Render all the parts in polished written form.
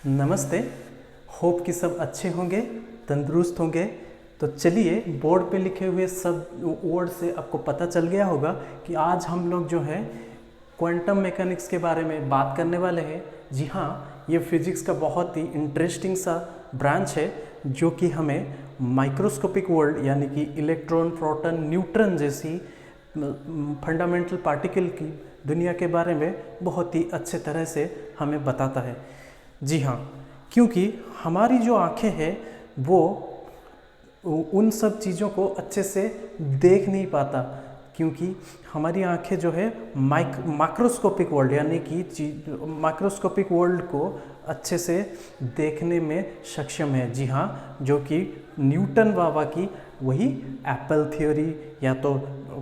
नमस्ते। होप कि सब अच्छे होंगे, तंदुरुस्त होंगे। तो चलिए, बोर्ड पे लिखे हुए सब वर्ड से आपको पता चल गया होगा कि आज हम लोग जो है क्वांटम मैकेनिक्स के बारे में बात करने वाले हैं। जी हाँ, ये फिजिक्स का बहुत ही इंटरेस्टिंग सा ब्रांच है जो कि हमें माइक्रोस्कोपिक वर्ल्ड यानी कि इलेक्ट्रॉन, प्रोटॉन, न्यूट्रॉन जैसी फंडामेंटल पार्टिकल की दुनिया के बारे में बहुत ही अच्छे तरह से हमें बताता है। जी हाँ, क्योंकि हमारी जो आँखें हैं वो उन सब चीज़ों को अच्छे से देख नहीं पाता, क्योंकि हमारी आंखें जो है माइक्रोस्कोपिक वर्ल्ड यानी कि माइक्रोस्कोपिक वर्ल्ड को अच्छे से देखने में सक्षम है। जी हाँ, जो कि न्यूटन बाबा की वही एप्पल थ्योरी या तो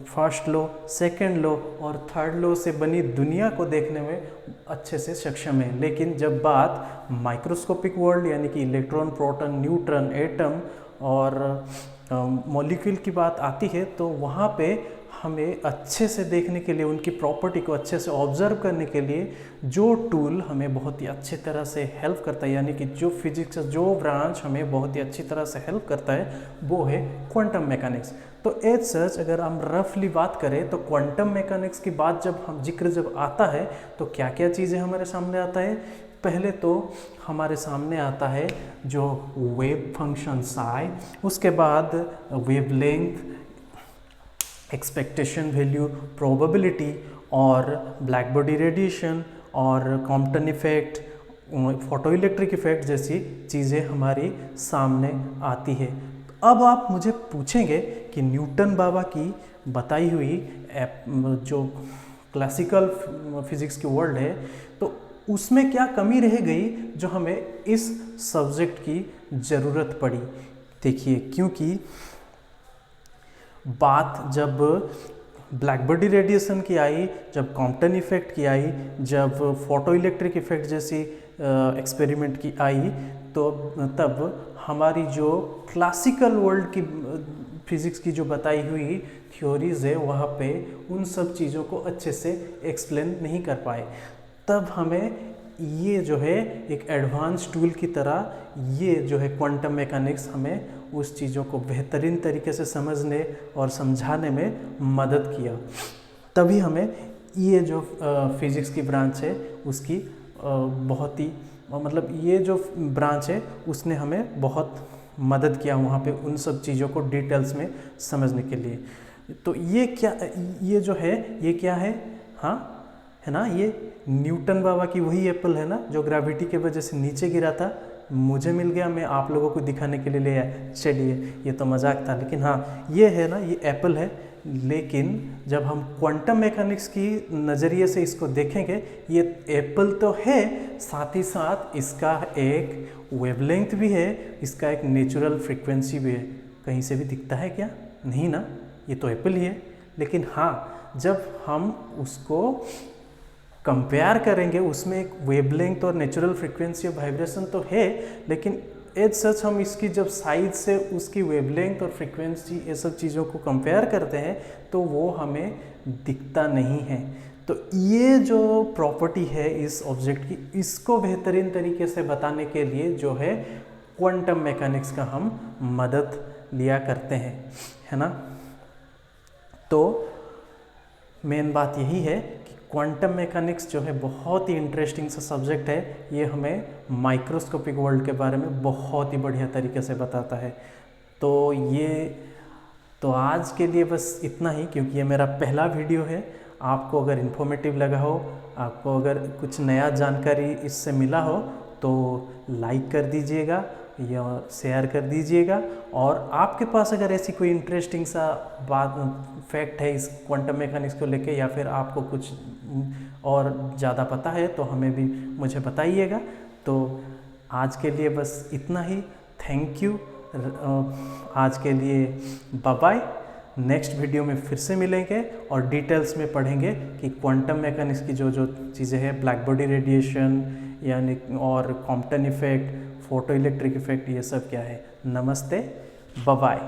फर्स्ट लॉ, सेकंड लॉ और थर्ड लॉ से बनी दुनिया को देखने में अच्छे से सक्षम है। लेकिन जब बात माइक्रोस्कोपिक वर्ल्ड यानी कि इलेक्ट्रॉन, प्रोटॉन, न्यूट्रॉन, एटम और मॉलिक्यूल की बात आती है तो वहाँ पे हमें अच्छे से देखने के लिए, उनकी प्रॉपर्टी को अच्छे से ऑब्जर्व करने के लिए जो टूल हमें बहुत ही अच्छी तरह से हेल्प करता है, यानी कि जो फिजिक्स जो ब्रांच हमें बहुत ही अच्छी तरह से हेल्प करता है, वो है क्वांटम मैकेनिक्स। तो एज सच अगर हम रफली बात करें तो क्वांटम मैकेनिक्स की बात जब आता है तो क्या क्या चीज़ें हमारे सामने आता है। पहले तो हमारे सामने आता है जो वेव फंक्शन साई, उसके बाद वेवलेंथ, एक्सपेक्टेशन वैल्यू, प्रोबेबिलिटी और ब्लैक बॉडी रेडिएशन और Compton effect, photo electric effect जैसी चीज़ें हमारी सामने आती है। अब आप मुझे पूछेंगे कि न्यूटन बाबा की बताई हुई जो क्लासिकल फिजिक्स की वर्ल्ड है तो उसमें क्या कमी रह गई जो हमें इस सब्जेक्ट की ज़रूरत पड़ी। देखिए, क्योंकि बात जब ब्लैक बॉडी रेडिएशन की आई, जब कॉम्पटन इफेक्ट की आई, जब फोटो इलेक्ट्रिक इफेक्ट जैसी एक्सपेरिमेंट की आई, तो तब हमारी जो क्लासिकल वर्ल्ड की फिज़िक्स की जो बताई हुई थ्योरीज़ है वहाँ पे उन सब चीज़ों को अच्छे से एक्सप्लेन नहीं कर पाए। तब हमें ये जो है एक एडवांस टूल की तरह ये जो है क्वांटम मैकेनिक्स हमें उस चीज़ों को बेहतरीन तरीके से समझने और समझाने में मदद किया। तभी हमें ये जो फिज़िक्स की ब्रांच है उसकी बहुत ही ये जो ब्रांच है उसने हमें बहुत मदद किया वहाँ पे उन सब चीज़ों को डिटेल्स में समझने के लिए। तो ये जो है ये क्या है, हाँ है ना, ये न्यूटन बाबा की वही एप्पल है ना जो ग्रेविटी के वजह से नीचे गिरा था। मुझे मिल गया, मैं आप लोगों को दिखाने के लिए ले आया। चलिए, ये तो मजाक था, लेकिन हाँ ये है ना, ये एप्पल है। लेकिन जब हम क्वांटम मैकेनिक्स की नज़रिए से इसको देखेंगे, ये एप्पल तो है, साथ ही साथ इसका एक वेवलेंथ भी है, इसका एक नेचुरल फ्रीक्वेंसी भी है। कहीं से भी दिखता है क्या? नहीं ना, ये तो एप्पल ही है। लेकिन हाँ, जब हम उसको कंपेयर करेंगे उसमें एक वेवलेंथ और नेचुरल फ्रीक्वेंसी ऑफ वाइब्रेशन तो है, लेकिन एज सच हम इसकी जब साइज से उसकी वेवलेंथ और फ्रीक्वेंसी ये सब चीज़ों को कंपेयर करते हैं तो वो हमें दिखता नहीं है। तो ये जो प्रॉपर्टी है इस ऑब्जेक्ट की, इसको बेहतरीन तरीके से बताने के लिए जो है क्वांटम मैकेनिक्स का हम मदद लिया करते हैं, है ना। तो मेन बात यही है कि क्वांटम मैकेनिक्स जो है बहुत ही इंटरेस्टिंग सा सब्जेक्ट है। ये हमें माइक्रोस्कोपिक वर्ल्ड के बारे में बहुत ही बढ़िया तरीके से बताता है। तो आज के लिए बस इतना ही, क्योंकि ये मेरा पहला वीडियो है। आपको अगर इन्फॉर्मेटिव लगा हो, आपको अगर कुछ नया जानकारी इससे मिला हो तो लाइक कर दीजिएगा या शेयर कर दीजिएगा। और आपके पास अगर ऐसी कोई इंटरेस्टिंग सा फैक्ट है इस क्वांटम मैकेनिक्स को लेके, या फिर आपको कुछ और ज़्यादा पता है तो हमें भी मुझे बताइएगा। तो आज के लिए बस इतना ही। Thank you. आज के लिए बाय बाय। नेक्स्ट वीडियो में फिर से मिलेंगे और डिटेल्स में पढ़ेंगे कि क्वांटम मैकेनिक्स की जो जो चीज़ें हैं, ब्लैक बॉडी रेडिएशन यानी और Compton effect, photo electric effect, ये सब क्या है। नमस्ते, बाय बाय।